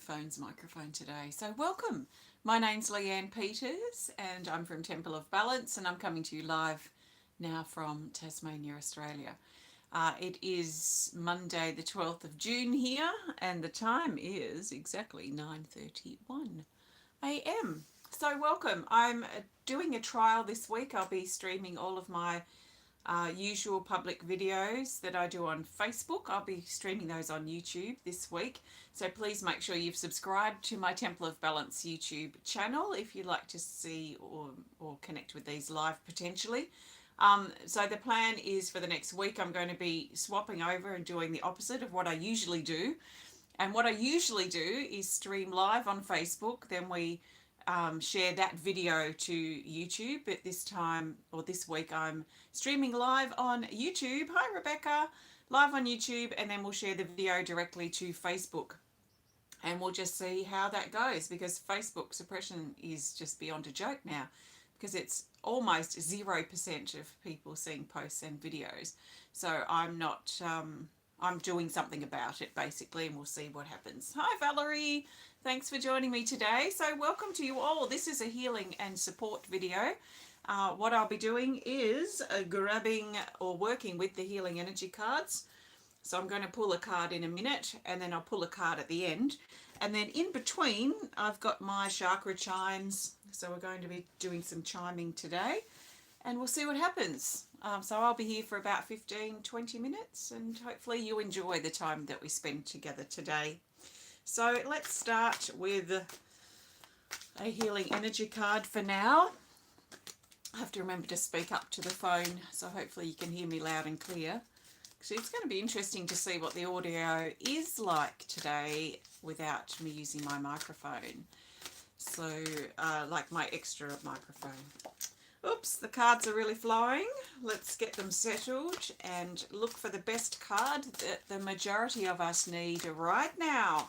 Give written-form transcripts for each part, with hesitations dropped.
phone's microphone today. So welcome. My name's Leanne Peters and I'm from Temple of Balance, and I'm coming to you live now from Tasmania, Australia. It is Monday the 12th of June here, and the time is exactly 9:31 a.m. So welcome. I'm doing a trial this week. I'll be streaming all of my usual public videos that I do on Facebook. I'll be streaming those on YouTube this week. So please make sure you've subscribed to my Temple of Balance YouTube channel if you'd like to see or connect with these live potentially. So the plan is for the next week I'm going to be swapping over and doing the opposite of what I usually do. And what I usually do is stream live on Facebook, then we share that video to YouTube. But this time, or this week, I'm streaming live on YouTube. Hi, Rebecca. Live on YouTube, and then we'll share the video directly to Facebook. And we'll just see how that goes, because Facebook suppression is just beyond a joke now, because it's almost 0% of people seeing posts and videos. So I'm doing something about it basically, and we'll see what happens. Hi, Valerie. Thanks for joining me today. So welcome to you all. This is a healing and support video. What I'll be doing is grabbing or working with the healing energy cards. So I'm going to pull a card in a minute, and then I'll pull a card at the end. And then in between, I've got my chakra chimes. So we're going to be doing some chiming today, and we'll see what happens. So I'll be here for about 15-20 minutes, and hopefully you enjoy the time that we spend together today. So let's start with a healing energy card for now. I have to remember to speak up to the phone, so hopefully you can hear me loud and clear. So it's going to be interesting to see what the audio is like today without me using my microphone. So like my extra microphone. Oops, the cards are really flowing. Let's get them settled and look for the best card that the majority of us need right now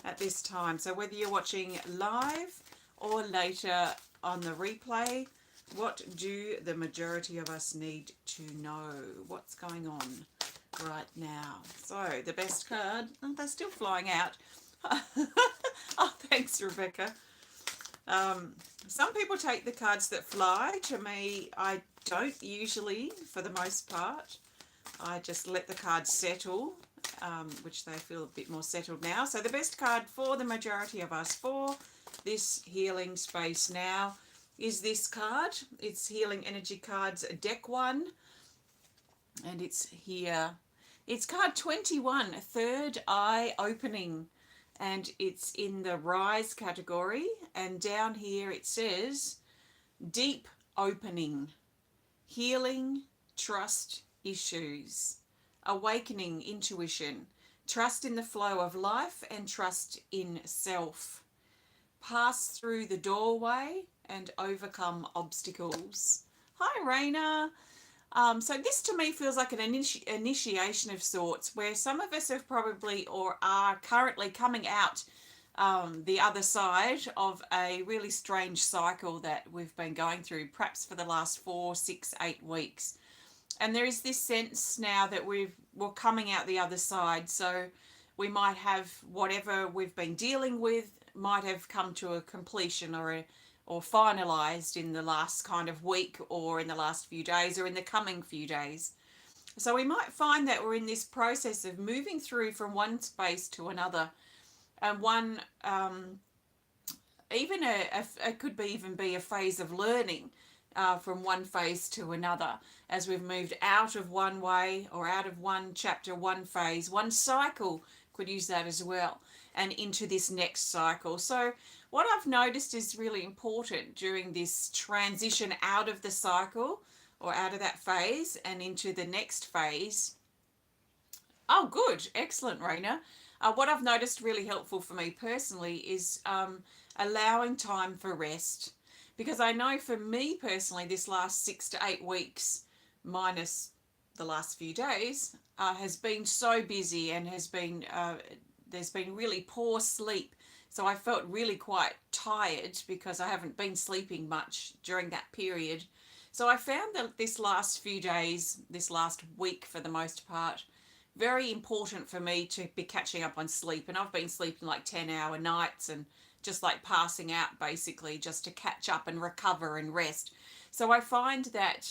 at this time. So whether you're watching live or later on the replay, what do the majority of us need to know? What's going on right now? So the best card, oh, they're still flying out. Oh, thanks, Rebecca. Some people take the cards that fly. To me, I don't usually, for the most part. I just let the cards settle, which they feel a bit more settled now. So the best card for the majority of us for this healing space now is this card. It's Healing Energy Cards Deck 1, and it's here. It's card 21, Third Eye Opening, and it's in the Rise category, and down here it says Deep Opening, Healing, Trust Issues, Awakening Intuition, Trust in the Flow of Life, and Trust in Self. Pass through the doorway and overcome obstacles. Hi, Raina. So this to me feels like an initiation of sorts, where some of us have probably or are currently coming out the other side of a really strange cycle that we've been going through, perhaps for the last 4, 6, 8 weeks. And there is this sense now that we're coming out the other side. So we might have whatever we've been dealing with might have come to a completion or finalized in the last kind of week, or in the last few days, or in the coming few days. So we might find that we're in this process of moving through from one space to another, and one even it could be even be a phase of learning from one phase to another, as we've moved out of one way or out of one chapter, one phase, one cycle, could use that as well, and into this next cycle. So what I've noticed is really important during this transition out of the cycle or out of that phase and into the next phase. Oh, good. Excellent, Raina. What I've noticed really helpful for me personally is allowing time for rest. Because I know for me personally, this last 6 to 8 weeks, minus the last few days, has been so busy, and there's been really poor sleep. So I felt really quite tired because I haven't been sleeping much during that period. So I found that this last few days, this last week for the most part, very important for me to be catching up on sleep. And I've been sleeping like 10-hour nights and just like passing out basically just to catch up and recover and rest. So I find that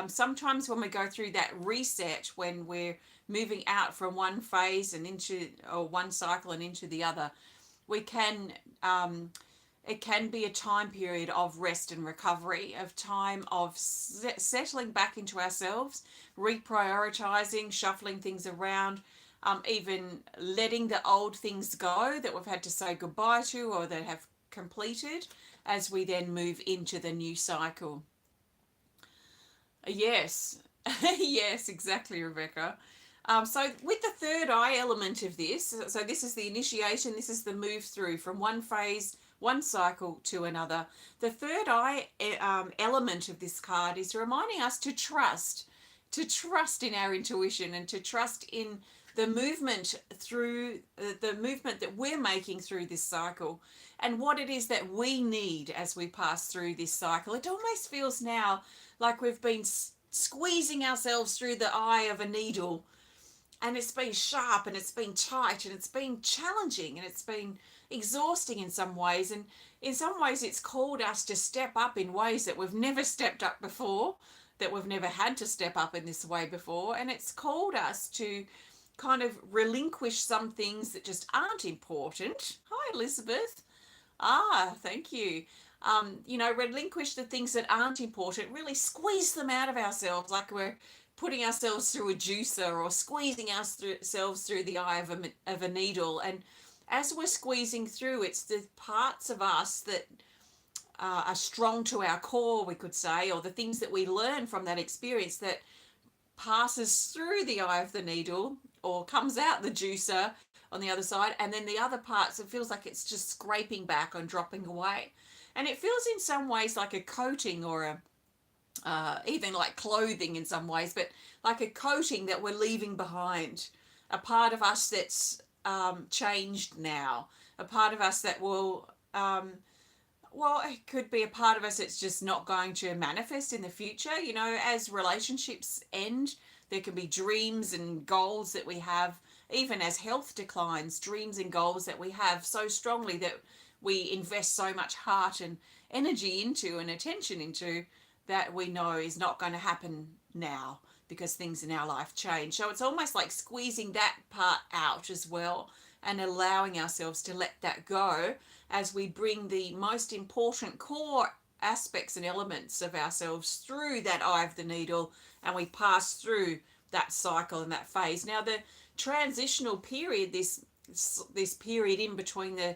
sometimes when we go through that reset, when we're moving out from one phase and into, or one cycle and into the other, we can it can be a time period of rest and recovery, of time of settling back into ourselves, reprioritizing, shuffling things around, even letting the old things go that we've had to say goodbye to or that have completed, as we then move into the new cycle. Yes, yes, exactly, Rebecca. So, with the third eye element of this, so this is the initiation, this is the move through from one phase, one cycle to another. The third eye element of this card is reminding us to trust in our intuition and to trust in the movement through the movement that we're making through this cycle and what it is that we need as we pass through this cycle. It almost feels now like we've been squeezing ourselves through the eye of a needle, and it's been sharp and it's been tight and it's been challenging and it's been exhausting in some ways, and in some ways it's called us to step up in ways that we've never stepped up before, that we've never had to step up in this way before, and it's called us to kind of relinquish some things that just aren't important. Hi, Elizabeth. Thank you. Relinquish the things that aren't important, really squeeze them out of ourselves like we're putting ourselves through a juicer or squeezing ourselves through the eye of a needle. And as we're squeezing through, it's the parts of us that are strong to our core, we could say, or the things that we learn from that experience that passes through the eye of the needle or comes out the juicer on the other side, and then the other parts, it feels like it's just scraping back and dropping away. And it feels in some ways like a coating or a even like clothing in some ways, but like a coating that we're leaving behind, a part of us that's changed now, a part of us that will well, it could be a part of us that's just not going to manifest in the future. As relationships end, there can be dreams and goals that we have, even as health declines, dreams and goals that we have so strongly that we invest so much heart and energy into and attention into, that we know is not going to happen now because things in our life change. So it's almost like squeezing that part out as well and allowing ourselves to let that go as we bring the most important core aspects and elements of ourselves through that eye of the needle, and we pass through that cycle and that phase. Now, the transitional period, this period in between the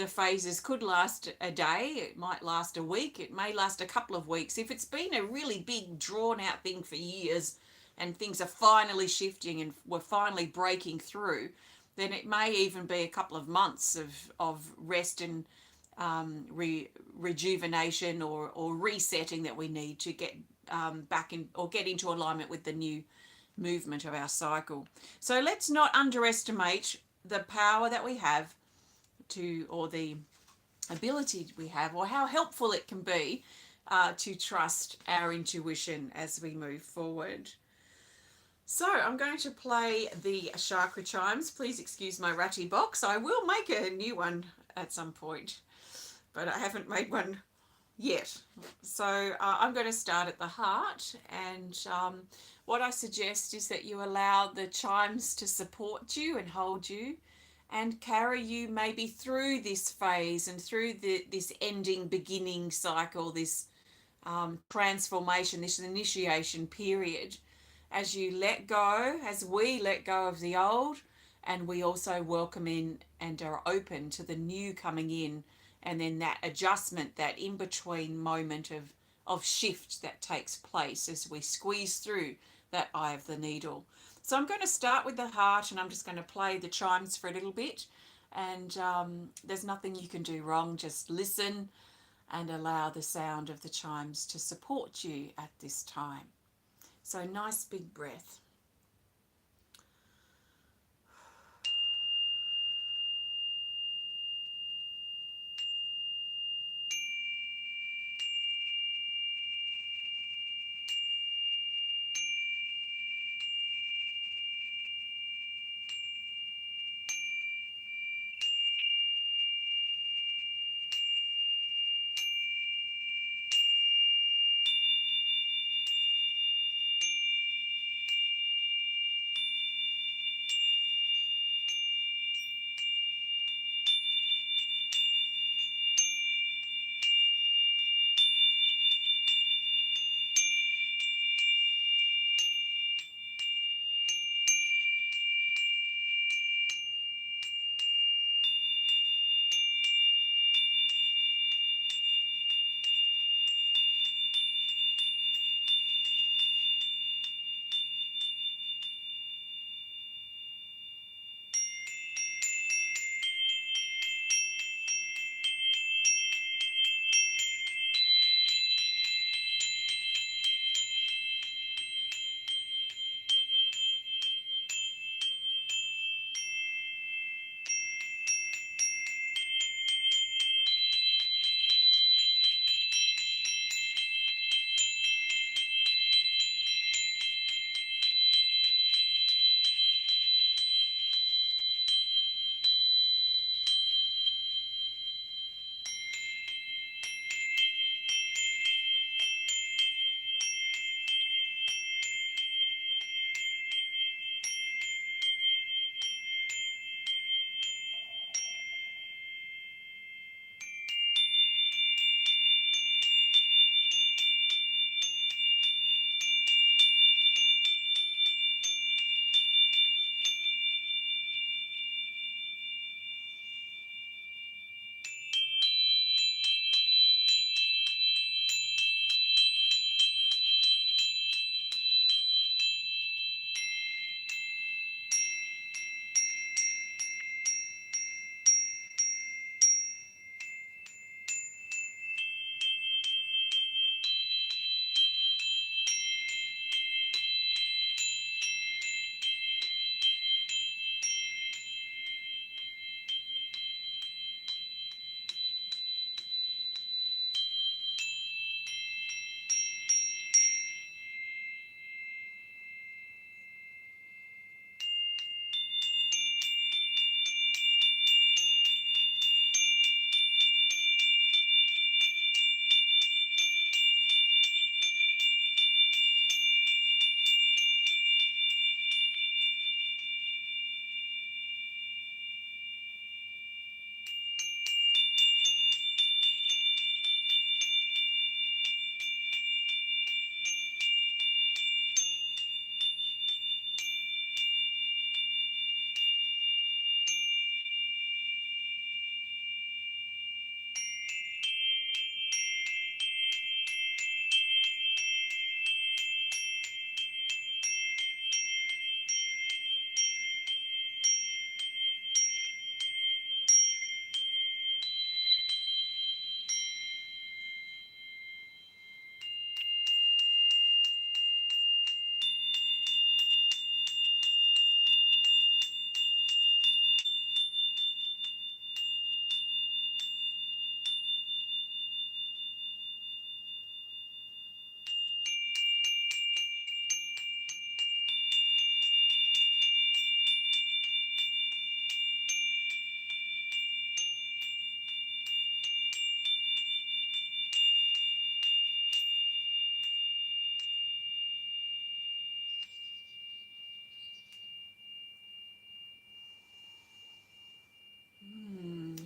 phases, could last a day, it might last a week, it may last a couple of weeks. If it's been a really big drawn out thing for years and things are finally shifting and we're finally breaking through, then it may even be a couple of months of rest and rejuvenation or resetting that we need to get back in or get into alignment with the new movement of our cycle. So let's not underestimate the power that we have or the ability we have, or how helpful it can be to trust our intuition as we move forward. So I'm going to play the chakra chimes. Please excuse my ratty box. I will make a new one at some point, but I haven't made one yet. So I'm going to start at the heart, and what I suggest is that you allow the chimes to support you and hold you and carry you maybe through this phase and through this ending beginning cycle, this transformation, this initiation period, as you let go, as we let go of the old, and we also welcome in and are open to the new coming in, and then that adjustment, that in between moment of shift that takes place as we squeeze through that eye of the needle. So I'm going to start with the heart, and I'm just going to play the chimes for a little bit, and there's nothing you can do wrong. Just listen and allow the sound of the chimes to support you at this time. So nice big breath.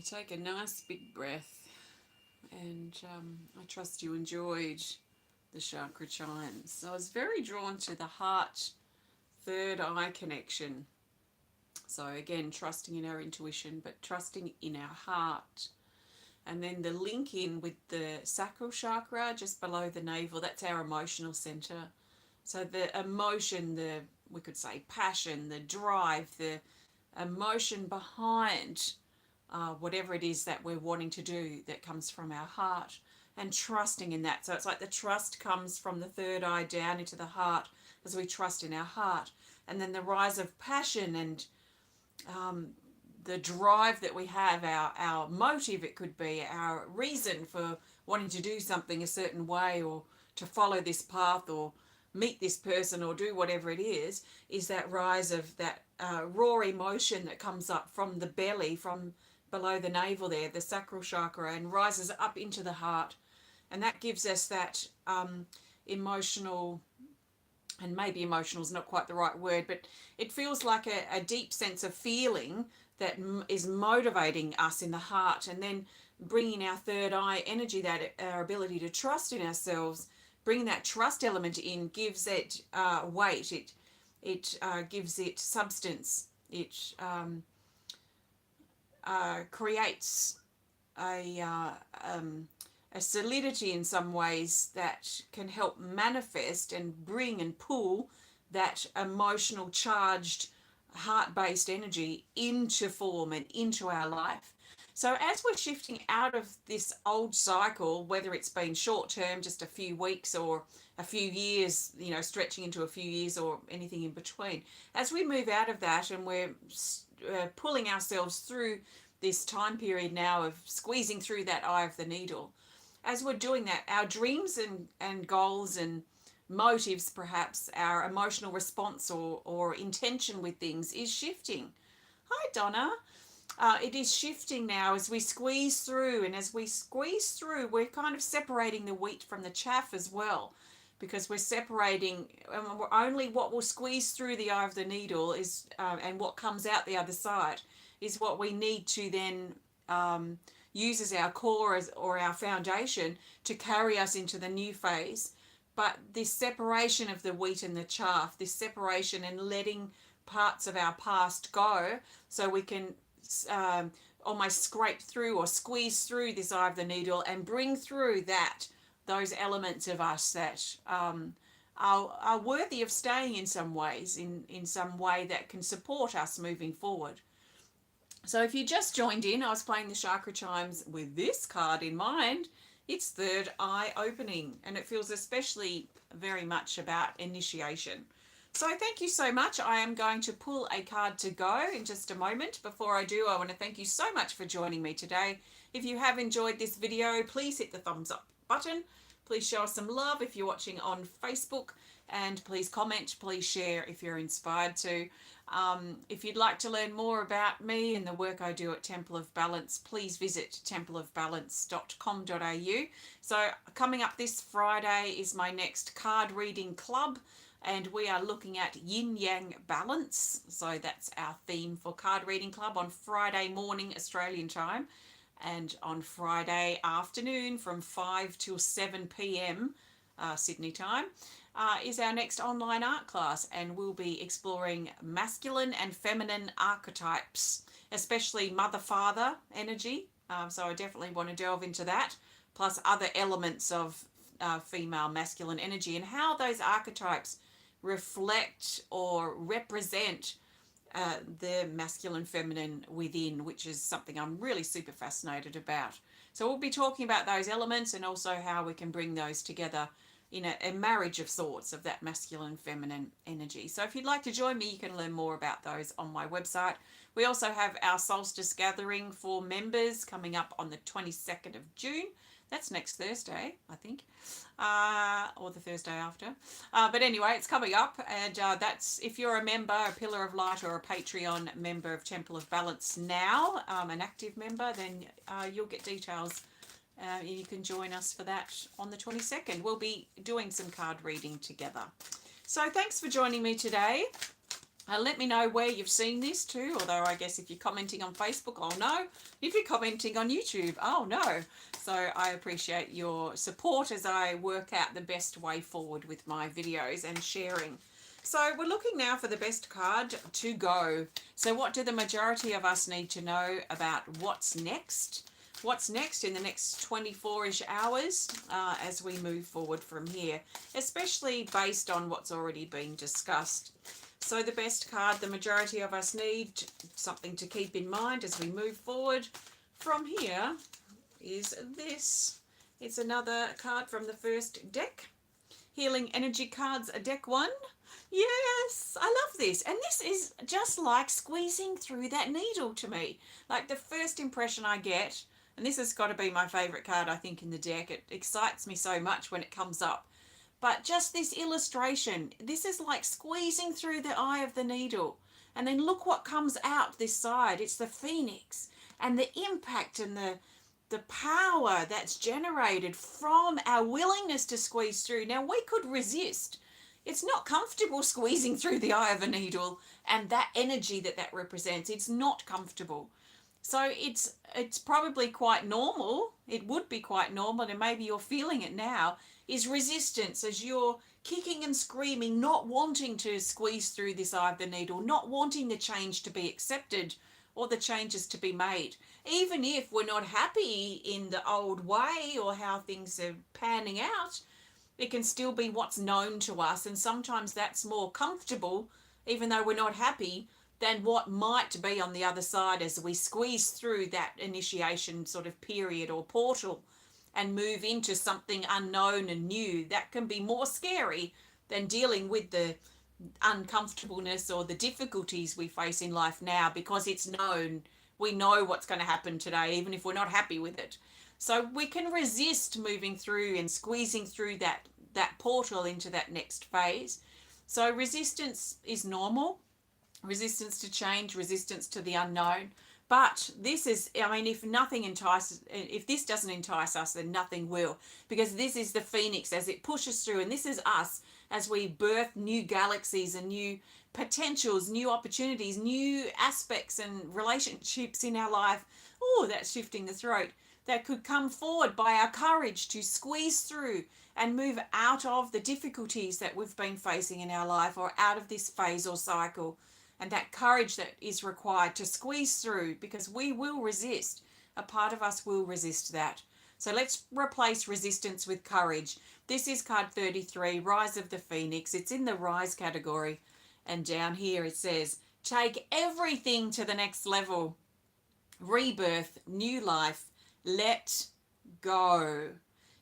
Take a nice big breath, and I trust you enjoyed the chakra chimes. I was very drawn to the heart third eye connection. So again, trusting in our intuition, but trusting in our heart. And then the link in with the sacral chakra just below the navel, that's our emotional center. So the emotion, we could say passion, the drive, the emotion behind whatever it is that we're wanting to do that comes from our heart, and trusting in that. So it's like the trust comes from the third eye down into the heart as we trust in our heart. And then the rise of passion and the drive that we have, our motive, it could be our reason for wanting to do something a certain way, or to follow this path, or meet this person, or do whatever it is that rise of that raw emotion that comes up from the belly, from below the navel there, the sacral chakra, and rises up into the heart. And that gives us that emotional, and maybe emotional is not quite the right word, but it feels like a deep sense of feeling that is motivating us in the heart. And then bringing our third eye energy, that our ability to trust in ourselves, bringing that trust element in, gives it weight, it gives it substance, it creates a solidity in some ways that can help manifest and bring and pull that emotional charged heart-based energy into form and into our life. So as we're shifting out of this old cycle, whether it's been short term, just a few weeks, or a few years, stretching into a few years, or anything in between, as we move out of that and we're pulling ourselves through this time period now of squeezing through that eye of the needle, as we're doing that, our dreams and goals and motives, perhaps our emotional response or intention with things, is shifting. Hi, Donna. It is shifting now as we squeeze through, and as we squeeze through, we're kind of separating the wheat from the chaff as well, because we're separating, only what will squeeze through the eye of the needle is, and what comes out the other side is what we need to then use as our core or our foundation to carry us into the new phase. But this separation of the wheat and the chaff, this separation and letting parts of our past go, so we can almost scrape through or squeeze through this eye of the needle and bring through those elements of us that are worthy of staying in some ways, in some way that can support us moving forward. So if you just joined in, I was playing the chakra chimes with this card in mind. It's third eye opening, and it feels especially very much about initiation. So thank you so much. I am going to pull a card to go in just a moment. Before I do, I want to thank you so much for joining me today. If you have enjoyed this video, please hit the thumbs up button. Please show us some love if you're watching on Facebook, and please comment, please share if you're inspired to. If you'd like to learn more about me and the work I do at Temple of Balance, please visit templeofbalance.com.au. So coming up this Friday is my next card reading club, and we are looking at yin yang balance. So that's our theme for card reading club on Friday morning Australian time, and on Friday afternoon from 5 till 7 p.m. Sydney time is our next online art class, and we'll be exploring masculine and feminine archetypes, especially mother-father energy. So I definitely want to delve into that, plus other elements of female masculine energy, and how those archetypes reflect or represent the masculine feminine within, which is something I'm really super fascinated about. So we'll be talking about those elements, and also how we can bring those together in a marriage of sorts of that masculine feminine energy. So if you'd like to join me, you can learn more about those on my website. We also have our solstice gathering for members coming up on the 22nd of June. That's next Thursday, I think, or the Thursday after. But anyway, it's coming up, and that's, if you're a member, a Pillar of Light, or a Patreon member of Temple of Balance now, an active member, then you'll get details. You can join us for that on the 22nd. We'll be doing some card reading together. So thanks for joining me today. Let me know where you've seen this too, although I guess if you're commenting on Facebook, I'll know. If you're commenting on YouTube, I'll know. So I appreciate your support as I work out the best way forward with my videos and sharing. So we're looking now for the best card to go. So what do the majority of us need to know about what's next? What's next in the next 24-ish hours as we move forward from here, especially based on what's already been discussed. So the best card the majority of us need, something to keep in mind as we move forward from here, is this. It's another card from the first deck. Healing Energy Cards, deck 1. Yes, I love this. And this is just like squeezing through that needle to me. Like the first impression I get, and this has got to be my favourite card, I think, in the deck. It excites me so much when it comes up. But just this illustration, this is like squeezing through the eye of the needle. And then look what comes out this side. It's the phoenix. And the impact and the power that's generated from our willingness to squeeze through. Now, we could resist. It's not comfortable squeezing through the eye of a needle and that energy that represents. It's not comfortable. So it's probably quite normal. It would be quite normal, and maybe you're feeling it now, is resistance as you're kicking and screaming, not wanting to squeeze through this eye of the needle, not wanting the change to be accepted or the changes to be made. Even if we're not happy in the old way or how things are panning out, it can still be what's known to us, and sometimes that's more comfortable, even though we're not happy, than what might be on the other side as we squeeze through that initiation sort of period or portal and move into something unknown and new. That can be more scary than dealing with the uncomfortableness or the difficulties we face in life now, because it's known. We know what's going to happen today, even if we're not happy with it. So we can resist moving through and squeezing through that portal into that next phase. So resistance is normal. Resistance to change, resistance to the unknown. But this is, I mean, if this doesn't entice us, then nothing will, because this is the phoenix as it pushes through, and this is us as we birth new galaxies and new potentials, new opportunities, new aspects and relationships in our life. Oh, that's shifting the throat. That could come forward by our courage to squeeze through and move out of the difficulties that we've been facing in our life, or out of this phase or cycle. And that courage that is required to squeeze through, because we will resist. A part of us will resist that. So let's replace resistance with courage. This is card 33, Rise of the Phoenix. It's in the Rise category. And down here it says, take everything to the next level. Rebirth, new life, let go.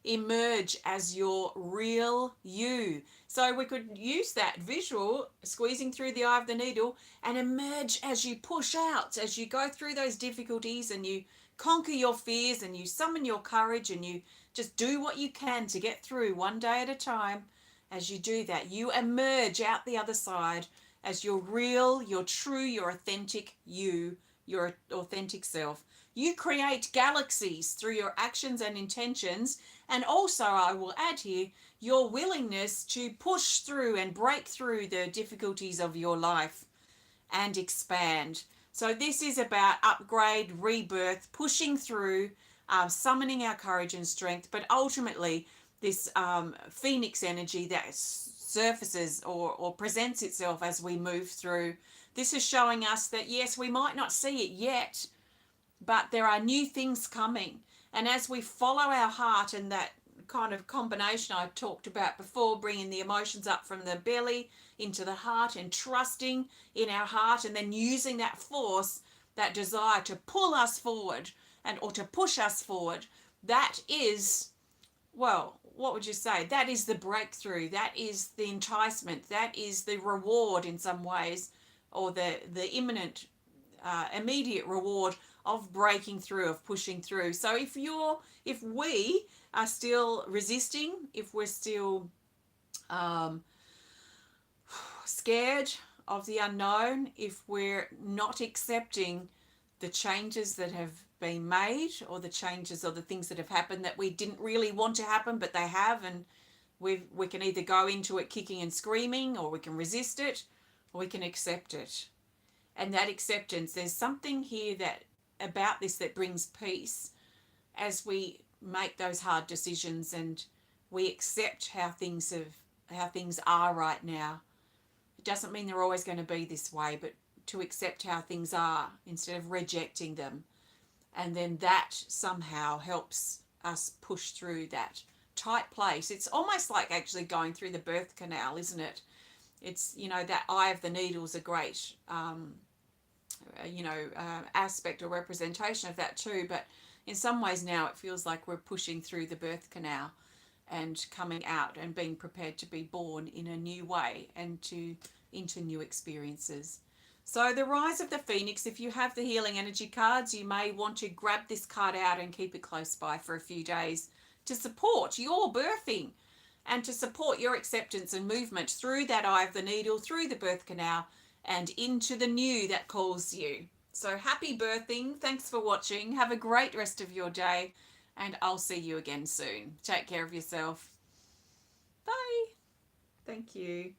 Emerge as your real you. So we could use that visual, squeezing through the eye of the needle, and emerge as you push out, as you go through those difficulties and you conquer your fears and you summon your courage and you just do what you can to get through one day at a time. As you do that, you emerge out the other side as your real, your true, your authentic you, your authentic self. You create galaxies through your actions and intentions. And also, I will add here, your willingness to push through and break through the difficulties of your life and expand. So this is about upgrade, rebirth, pushing through, summoning our courage and strength, but ultimately this phoenix energy that surfaces or presents itself as we move through. This is showing us that, yes, we might not see it yet, but there are new things coming. And as we follow our heart and that kind of combination I talked about before, bringing the emotions up from the belly into the heart and trusting in our heart, and then using that force, that desire to pull us forward or to push us forward, that is, well, what would you say? That is the breakthrough. That is the enticement. That is the reward in some ways, or the imminent, immediate reward of breaking through, of pushing through. So if we are still resisting, if we're still scared of the unknown, if we're not accepting the changes that have been made, or the changes or the things that have happened that we didn't really want to happen, but they have, and we can either go into it kicking and screaming, or we can resist it. We can accept it. And that acceptance, there's something here that about this that brings peace as we make those hard decisions and we accept how things are right now. It doesn't mean they're always going to be this way, but to accept how things are instead of rejecting them. And then that somehow helps us push through that tight place. It's almost like actually going through the birth canal, isn't it? It's, that eye of the needle is a great, aspect or representation of that too. But in some ways now it feels like we're pushing through the birth canal and coming out and being prepared to be born in a new way and into new experiences. So the rise of the phoenix, if you have the healing energy cards, you may want to grab this card out and keep it close by for a few days to support your birthing and to support your acceptance and movement through that eye of the needle, through the birth canal, and into the new that calls you. So happy birthing. Thanks for watching. Have a great rest of your day, and I'll see you again soon. Take care of yourself. Bye. Thank you.